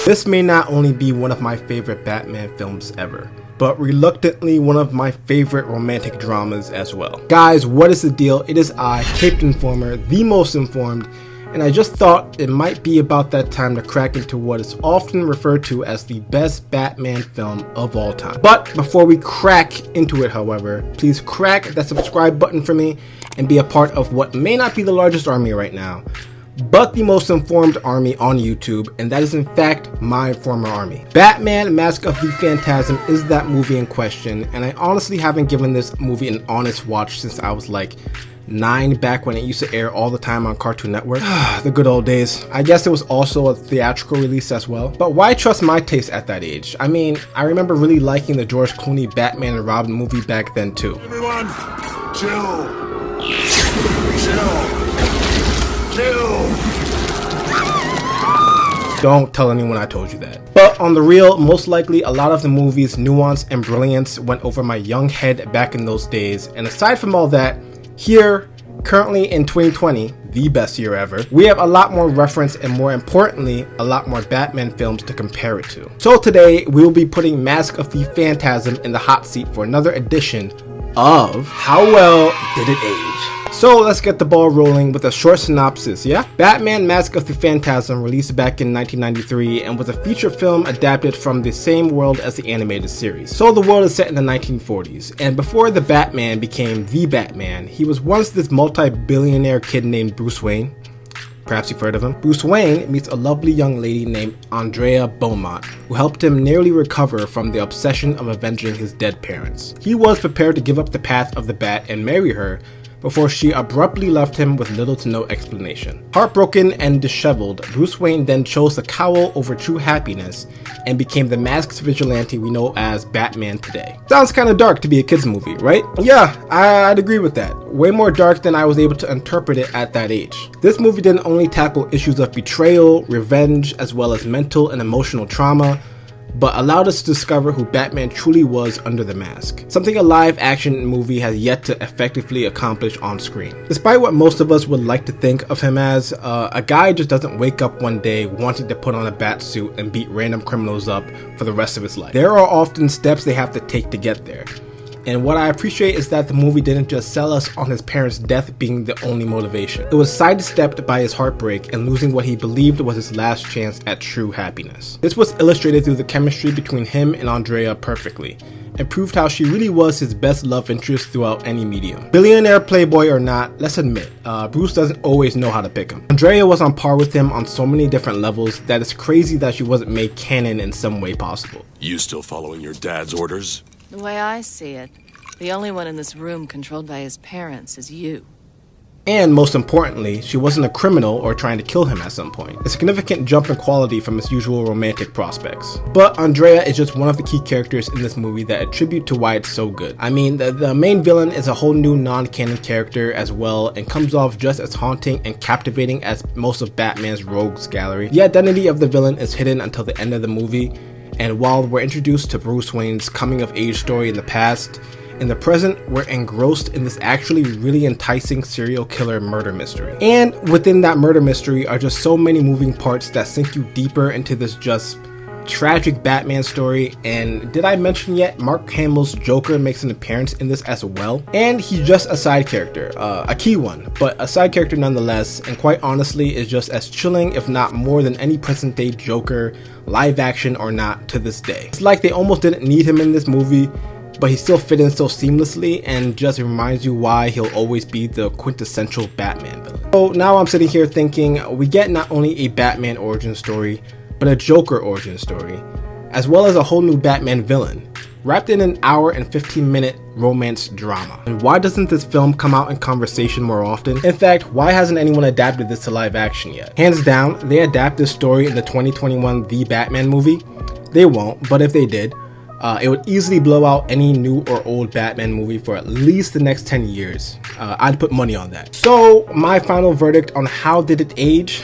This may not only be one of my favorite Batman films ever, but reluctantly one of my favorite romantic dramas as well. Guys, what is the deal? It is I, Caped Informer, the most informed, and I just thought it might be about that time to crack into what is often referred to as the best Batman film of all time. But before we crack into it, however, please crack that subscribe button for me and be a part of what may not be the largest army right now, but the most informed army on YouTube, and that is in fact my former army. Batman Mask of the Phantasm is that movie in question, and I honestly haven't given this movie an honest watch since I was like 9, back when it used to air all the time on Cartoon Network. The good old days. I guess it was also a theatrical release as well, but why trust my taste at that age? I mean, I remember really liking the George Clooney Batman and Robin movie back then too. Everyone, chill. Chill. Don't tell anyone I told you that. But on the real, most likely a lot of the movie's nuance and brilliance went over my young head back in those days, and aside from all that, here, currently in 2020, the best year ever, we have a lot more reference and more importantly, a lot more Batman films to compare it to. So today, we will be putting Mask of the Phantasm in the hot seat for another edition of How Well Did It Age? So let's get the ball rolling with a short synopsis, yeah? Batman Mask of the Phantasm released back in 1993 and was a feature film adapted from the same world as the animated series. So the world is set in the 1940s, and before the Batman became the Batman, he was once this multi-billionaire kid named Bruce Wayne. Perhaps you've heard of him. Bruce Wayne meets a lovely young lady named Andrea Beaumont, who helped him nearly recover from the obsession of avenging his dead parents. He was prepared to give up the path of the Bat and marry her, before she abruptly left him with little to no explanation. Heartbroken and disheveled, Bruce Wayne then chose the cowl over true happiness and became the masked vigilante we know as Batman today. Sounds kinda dark to be a kids movie, right? Yeah, I'd agree with that. Way more dark than I was able to interpret it at that age. This movie didn't only tackle issues of betrayal, revenge, as well as mental and emotional trauma, but allowed us to discover who Batman truly was under the mask. Something a live-action movie has yet to effectively accomplish on screen. Despite what most of us would like to think of him as, a guy just doesn't wake up one day wanting to put on a bat suit and beat random criminals up for the rest of his life. There are often steps they have to take to get there. And what I appreciate is that the movie didn't just sell us on his parents' death being the only motivation. It was sidestepped by his heartbreak and losing what he believed was his last chance at true happiness. This was illustrated through the chemistry between him and Andrea perfectly, and proved how she really was his best love interest throughout any medium. Billionaire playboy or not, let's admit, Bruce doesn't always know how to pick him. Andrea was on par with him on so many different levels that it's crazy that she wasn't made canon in some way possible. You still following your dad's orders? The way I see it, the only one in this room controlled by his parents is you. And most importantly, she wasn't a criminal or trying to kill him at some point. A significant jump in quality from his usual romantic prospects. But Andrea is just one of the key characters in this movie that attribute to why it's so good. I mean, the main villain is a whole new non-canon character as well, and comes off just as haunting and captivating as most of Batman's rogues gallery. The identity of the villain is hidden until the end of the movie, and while we're introduced to Bruce Wayne's coming of age story in the past, in the present, we're engrossed in this actually really enticing serial killer murder mystery. And within that murder mystery are just so many moving parts that sink you deeper into this just tragic Batman story. And did I mention yet, Mark Hamill's Joker makes an appearance in this as well? And he's just a side character, a key one, but a side character nonetheless, and quite honestly is just as chilling if not more than any present day Joker, live action or not, to this day. It's like they almost didn't need him in this movie, but he still fit in so seamlessly and just reminds you why he'll always be the quintessential Batman villain. So now I'm sitting here thinking we get not only a Batman origin story, but a Joker origin story, as well as a whole new Batman villain, wrapped in an hour and 15-minute romance drama. And why doesn't this film come out in conversation more often? In fact, why hasn't anyone adapted this to live action yet? Hands down, they adapt this story in the 2021 The Batman movie. They won't, but if they did, it would easily blow out any new or old Batman movie for at least the next 10 years. I'd put money on that. So my final verdict on how did it age?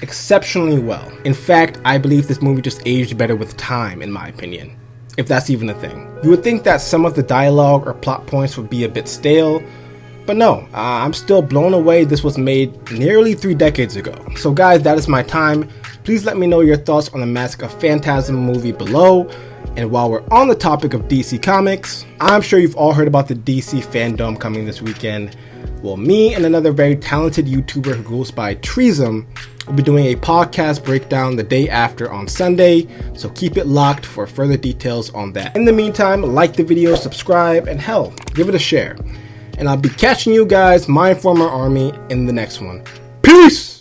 Exceptionally well. In fact, I believe this movie just aged better with time, in my opinion, if that's even a thing. You would think that some of the dialogue or plot points would be a bit stale, but no, I'm still blown away this was made nearly 3 decades ago. So guys, that is my time. please let me know your thoughts on the Mask of Phantasm movie below. And while we're on the topic of DC Comics, I'm sure you've all heard about the DC fandom coming this weekend. Well, me and another very talented YouTuber who goes by Phantasm will be doing a podcast breakdown the day after on Sunday, so keep it locked for further details on that. In the meantime, like the video, subscribe, and hell, give it a share. And I'll be catching you guys, my former army, in the next one. Peace!